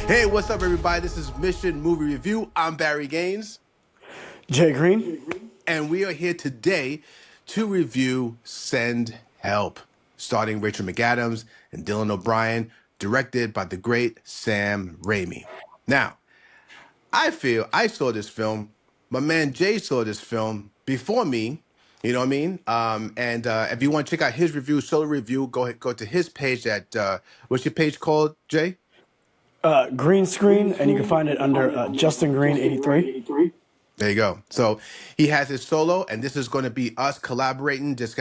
Hey, what's up, everybody? This is Mission Movie Review. I'm Barry Gaines, Jay Greene. and we are here today to review Send Help, starring Rachel McAdams and Dylan O'Brien, directed by the great Sam Raimi. Now, I feel I saw this film. My man Jay saw this film before me. You know what I mean? And if you want to check out his review, solo review, go to his page at what's your page called, Jay? Green Screen, and you can find it under Justin Green 83. There you go. So he has his solo, and this is going to be us collaborating, just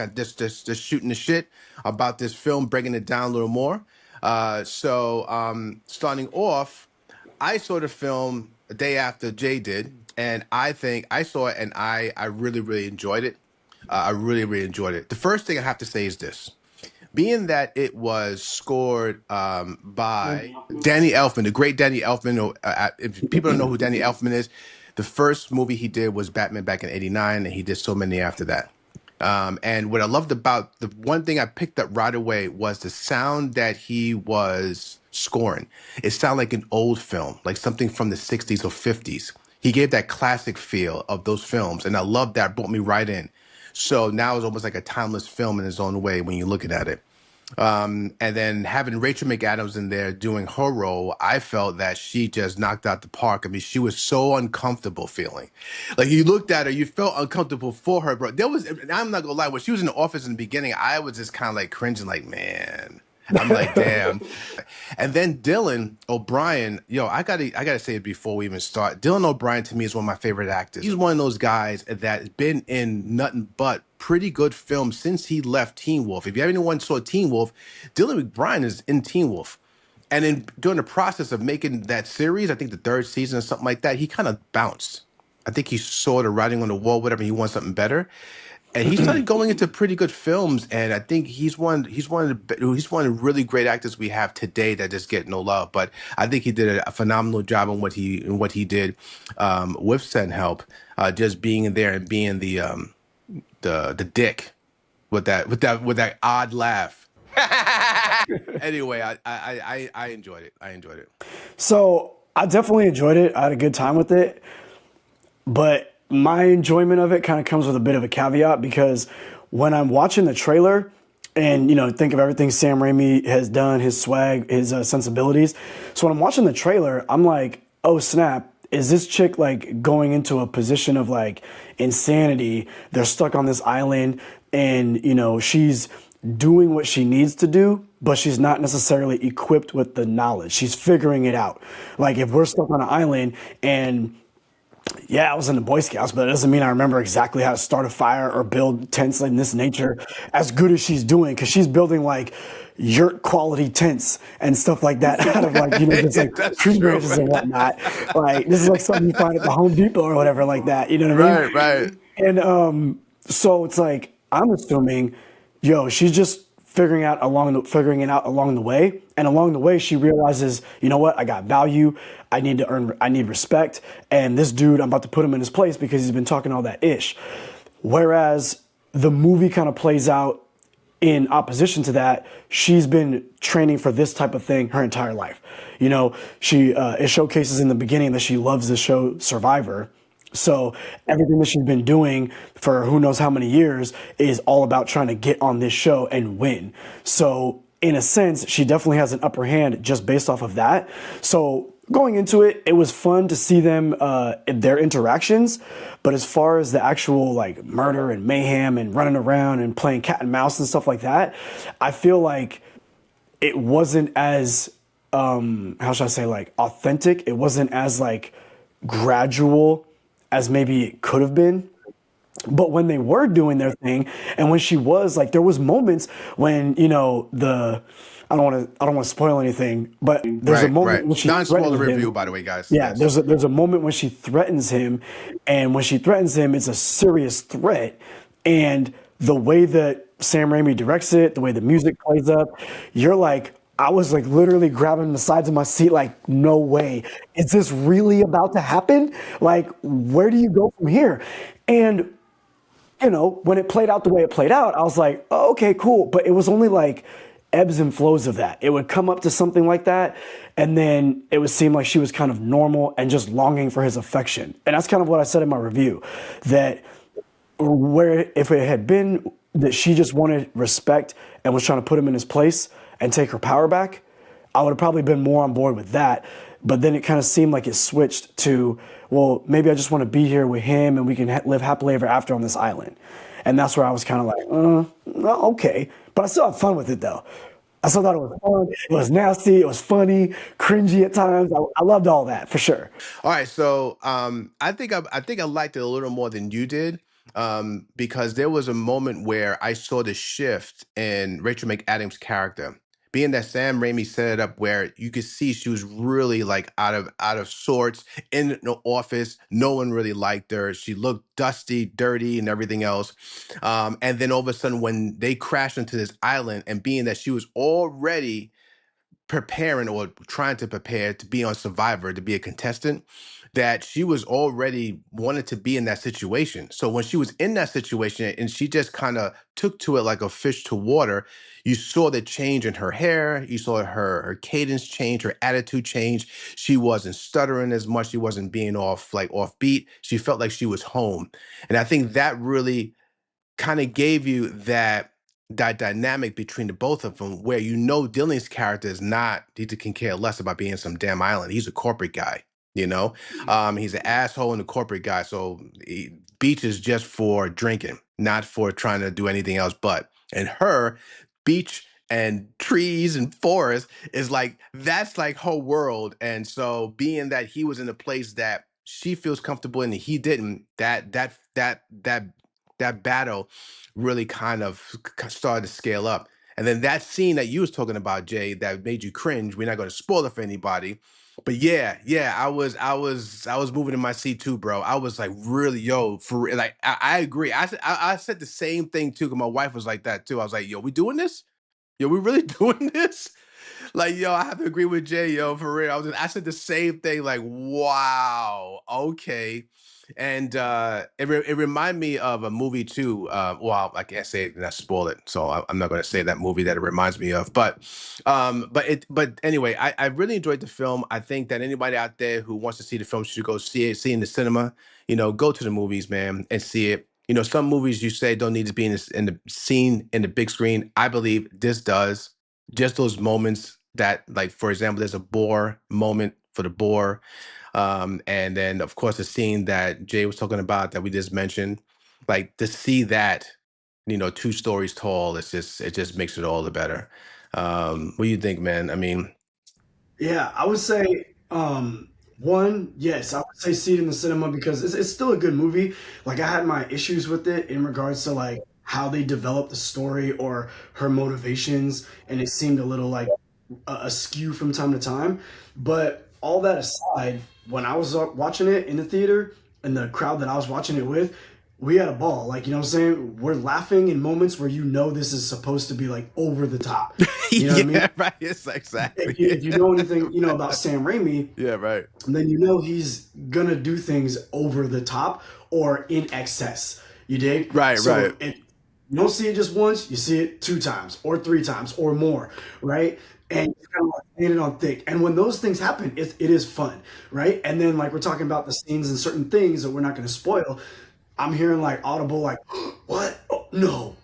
shooting the shit about this film, breaking it down a little more. Starting off, I saw the film a day after Jay did, and I think I saw it, and I really really enjoyed it. I really really enjoyed it. The first thing I have to say is this: being that it was scored by Danny Elfman, the great Danny Elfman. If people don't know who Danny Elfman is, the first movie he did was Batman back in '89, and he did so many after that. And what I loved about the one thing I picked up right away was the sound that he was scoring. It sounded like an old film, like something from the 60s or 50s. He gave that classic feel of those films, and I loved that. Brought me right in. So now it's almost like a timeless film in its own way when you're looking at it. And then having Rachel McAdams in there doing her role, I felt that she just knocked out the park. I mean, she was so uncomfortable feeling. Like you looked at her, you felt uncomfortable for her, bro. I'm not gonna lie, when she was in the office in the beginning, I was just kind of like cringing, like, man. I'm like, damn. And then Dylan O'Brien, yo, I gotta say it before we even start. Dylan O'Brien to me is one of my favorite actors. He's one of those guys that's been in nothing but pretty good films since he left Teen Wolf. If you anyone saw Teen Wolf, Dylan O'Brien is in Teen Wolf. And during the process of making that series, I think the third season or something like that, he kind of bounced. I think he saw the writing on the wall, whatever. He wants something better, and he started going into pretty good films. And I think he's one of the really great actors we have today that just get no love. But I think he did a phenomenal job on what he did with Send Help, just being in there and being the dick with that odd laugh. Anyway, I enjoyed it. I enjoyed it. So I definitely enjoyed it. I had a good time with it. But my enjoyment of it kind of comes with a bit of a caveat because when I'm watching the trailer and, think of everything Sam Raimi has done, his swag, his sensibilities. So when I'm watching the trailer, I'm like, oh, snap. Is this chick like going into a position of like insanity? They're stuck on this island and, she's doing what she needs to do, but she's not necessarily equipped with the knowledge. She's figuring it out. Like if we're stuck on an island and yeah, I was in the Boy Scouts, but it doesn't mean I remember exactly how to start a fire or build tents in this nature as good as she's doing, because she's building like yurt quality tents and stuff like that out of like, just like tree branches and whatnot. Like this is like something you find at the Home Depot or whatever like that. You know what I mean? Right. And so it's like I'm assuming, she's just figuring it out along the way. And along the way, she realizes, you know what? I got value. I need respect. And this dude, I'm about to put him in his place because he's been talking all that ish. Whereas the movie kind of plays out in opposition to that. She's been training for this type of thing her entire life. It showcases in the beginning that she loves the show Survivor. So everything that she's been doing for who knows how many years is all about trying to get on this show and win. So in a sense, she definitely has an upper hand just based off of that. So going into it, it was fun to see them, their interactions. But as far as the actual like murder and mayhem and running around and playing cat and mouse and stuff like that, I feel like it wasn't as, how should I say, like authentic. It wasn't as like gradual as maybe it could have been. But when they were doing their thing, and when she was like, there was moments when I don't want to spoil anything, but there's a moment when she non-spoiler review, him. by the way, guys. Yeah, yes. there's a moment when she threatens him, and when she threatens him, it's a serious threat, and the way that Sam Raimi directs it, the way the music plays up, you're like, I was like literally grabbing the sides of my seat like, no way. Is this really about to happen? Like, where do you go from here? And, when it played out the way it played out, I was like, oh, okay, cool. But it was only like ebbs and flows of that. It would come up to something like that, and then it would seem like she was kind of normal and just longing for his affection. And that's kind of what I said in my review, that where if it had been that she just wanted respect and was trying to put him in his place and take her power back, I would have probably been more on board with that. But then it kind of seemed like it switched to, well, maybe I just want to be here with him and we can live happily ever after on this island. And that's where I was kind of like, okay. But I still had fun with it though. I still thought it was fun. It was nasty. It was funny, cringy at times. I loved all that for sure. All right, so I think I liked it a little more than you did, because there was a moment where I saw the shift in Rachel McAdams' character. Being that Sam Raimi set it up where you could see she was really like out of sorts in the office. No one really liked her. She looked dusty, dirty, and everything else. And then all of a sudden, when they crashed into this island, and being that she was already preparing or trying to prepare to be on Survivor, to be a contestant, that she was already wanted to be in that situation. So when she was in that situation and she just kind of took to it like a fish to water, you saw the change in her hair, you saw her cadence change, her attitude change. She wasn't stuttering as much, she wasn't being off like off beat. She felt like she was home. And I think that really kind of gave you that dynamic between the both of them, where Dilling's character is not, he can care less about being some damn island. He's a corporate guy, you know. He's an asshole and a corporate guy. So beach is just for drinking, not for trying to do anything else. But and her beach and trees and forest is like, that's like her world. And so being that he was in a place that she feels comfortable in and he didn't, that battle really kind of started to scale up. And then that scene that you was talking about, Jay, that made you cringe. We're not going to spoil it for anybody, but yeah, I was moving in my seat too, bro. I was like, really, yo, for real. Like, I agree. I said the same thing too, because my wife was like that too. I was like, yo, we doing this? Yo, we really doing this? Like, yo, I have to agree with Jay, yo, for real. I said the same thing, like, wow, okay. And it reminded me of a movie too. Well, I can't say it and I spoil it, so I'm not going to say that movie that it reminds me of. But anyway, I really enjoyed the film. I think that anybody out there who wants to see the film should go see it, see it in the cinema. Go to the movies, man, and see it. Some movies you say don't need to be in the scene in the big screen. I believe this does. Just those moments that, like, for example, there's a boar moment for the boar, and then of course the scene that Jay was talking about that we just mentioned, like to see that, 2 stories tall, it just makes it all the better. What do you think, man? I mean, Yeah, I would say one, yes, I would say see it in the cinema because it's still a good movie. Like I had my issues with it in regards to like how they developed the story or her motivations, and it seemed a little like askew from time to time. But all that aside, when I was watching it in the theater and the crowd that I was watching it with, we had a ball. Like, you know what I'm saying? We're laughing in moments where you know this is supposed to be like over the top. You know what I mean? yeah, right. It's exactly. If you know anything, about Sam Raimi, Yeah, right. then you know he's gonna do things over the top or in excess. You dig? Right, So right. you don't see it just once, you see it 2 times or 3 times or more, right? And you kind of like laying it on thick. And when those things happen, it is fun, right? And then like we're talking about the scenes and certain things that we're not going to spoil. I'm hearing like audible like what? Oh, no,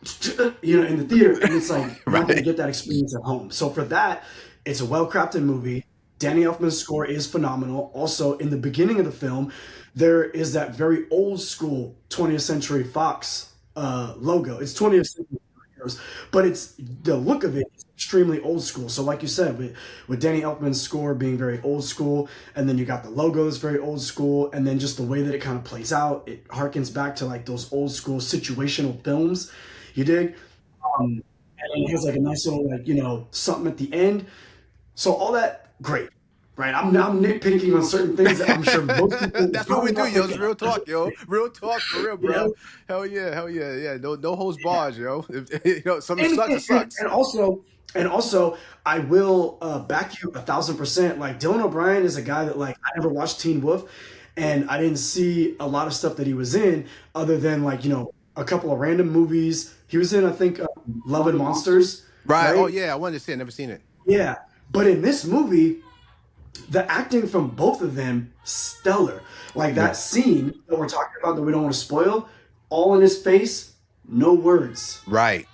in the theater, and it's like you're not going to Right. get that experience at home. So for that, it's a well crafted movie. Danny Elfman's score is phenomenal. Also, in the beginning of the film, there is that very old school 20th Century Fox logo. It's 20th Century Studios, but it's the look of it is extremely old school. So, like you said, with Danny Elfman's score being very old school, and then you got the logos very old school, and then just the way that it kind of plays out, it harkens back to like those old school situational films. You dig? And then it has like a nice little like something at the end. So all that, great, right? I'm nitpicking on certain things that I'm sure most people will That's what we probably do, not yo. pick It's up. real talk, yo. Real talk for real, You bro. know, Hell yeah, yeah. No holds yeah. bars, yo. If something And, sucks, it and, and sucks. and also and also I will back you 1,000%. Like Dylan O'Brien is a guy that like I never watched Teen Wolf, and I didn't see a lot of stuff that he was in other than like a couple of random movies. He was in I think Love and Monsters. Right. Oh right? yeah, I wanted to see it. Never seen it. Yeah. But in this movie, the acting from both of them stellar. Like Yeah. that scene that we're talking about that we don't want to spoil, all in his face, no words. Right.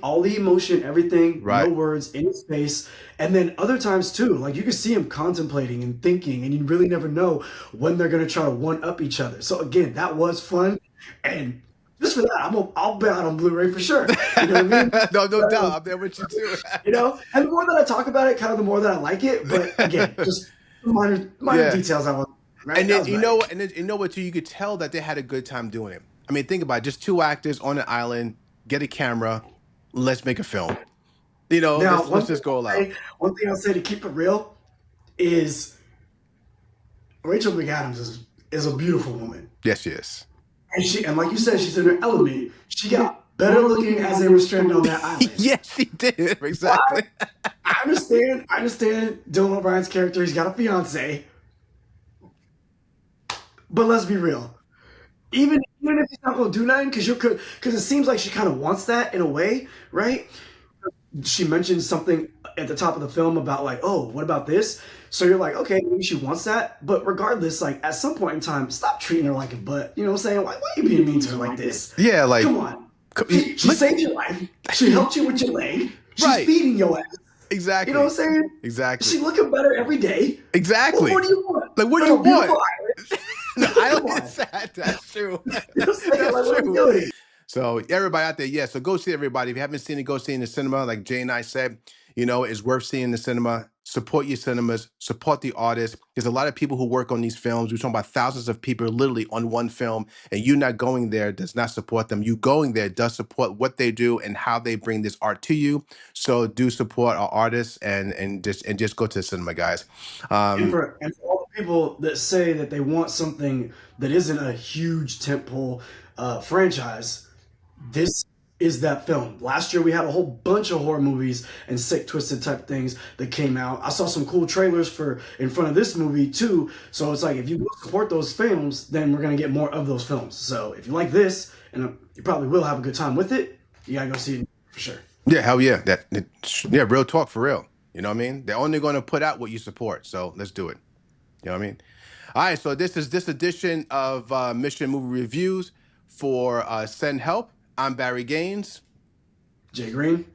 All the emotion, everything, no Right. words in his face. And then other times too, like you can see him contemplating and thinking, and you really never know when they're gonna try to one up each other. So again, that was fun. And just for that, I'll bet on Blu-ray for sure. You know what I mean? No, no But, doubt. I'm there with you too. and the more that I talk about it, kind of the more that I like it. But again, just minor Yeah. details I want, right? And That then was about it. and then you know what too, you could tell that they had a good time doing it. I mean, think about it, just two actors on an island, get a camera, let's make a film. Now, Let's just go all out. one thing I'll say to keep it real is Rachel McAdams is a beautiful woman. Yes, yes. And like you said, she's in her element. She got better looking as they were stranded on that island. Yes, she did. But Exactly. I understand Dylan O'Brien's character. He's got a fiance, but let's be real. Even if he's not gonna do nothing, because it seems like she kind of wants that in a way, right? She mentions something at the top of the film about like, oh, what about this? So you're like, okay, maybe she wants that, but regardless, like at some point in time, stop treating her like a butt. You know what I'm saying? Why are you being mean to her like this? Yeah, like Come on. She look, saved your life. She helped you with your leg. She's right. feeding your ass. You know what Exactly. I'm saying? Exactly. She's looking better every day. What Exactly. more do you want? Like what do On you a beautiful want? No, island? I Come don't on. it's that. That's true. You know what I'm saying? That's Like, what are we true. doing? So everybody out there, yeah. So go see everybody. If you haven't seen it, go see it in the cinema. Like Jay and I said, it's worth seeing in the cinema. Support your cinemas, support the artists. There's a lot of people who work on these films. We're talking about thousands of people literally on one film, and you not going there does not support them. You going there does support what they do and how they bring this art to you. So do support our artists and just go to the cinema, guys. Um, And for all the people that say that they want something that isn't a huge tentpole franchise, this is that film. Last year we had a whole bunch of horror movies and sick twisted type things that came out. I saw some cool trailers for in front of this movie too. So it's like if you support those films, then we're gonna get more of those films. So if you like this, and you probably will have a good time with it, you gotta go see it for sure. Yeah, hell yeah. Yeah, real talk for real. You know what I mean? They're only going to put out what you support. So let's do it. You know what I mean? All right. So this is this edition of Mission Movie Reviews for Send Help. I'm Barry Gaines. Jay Green.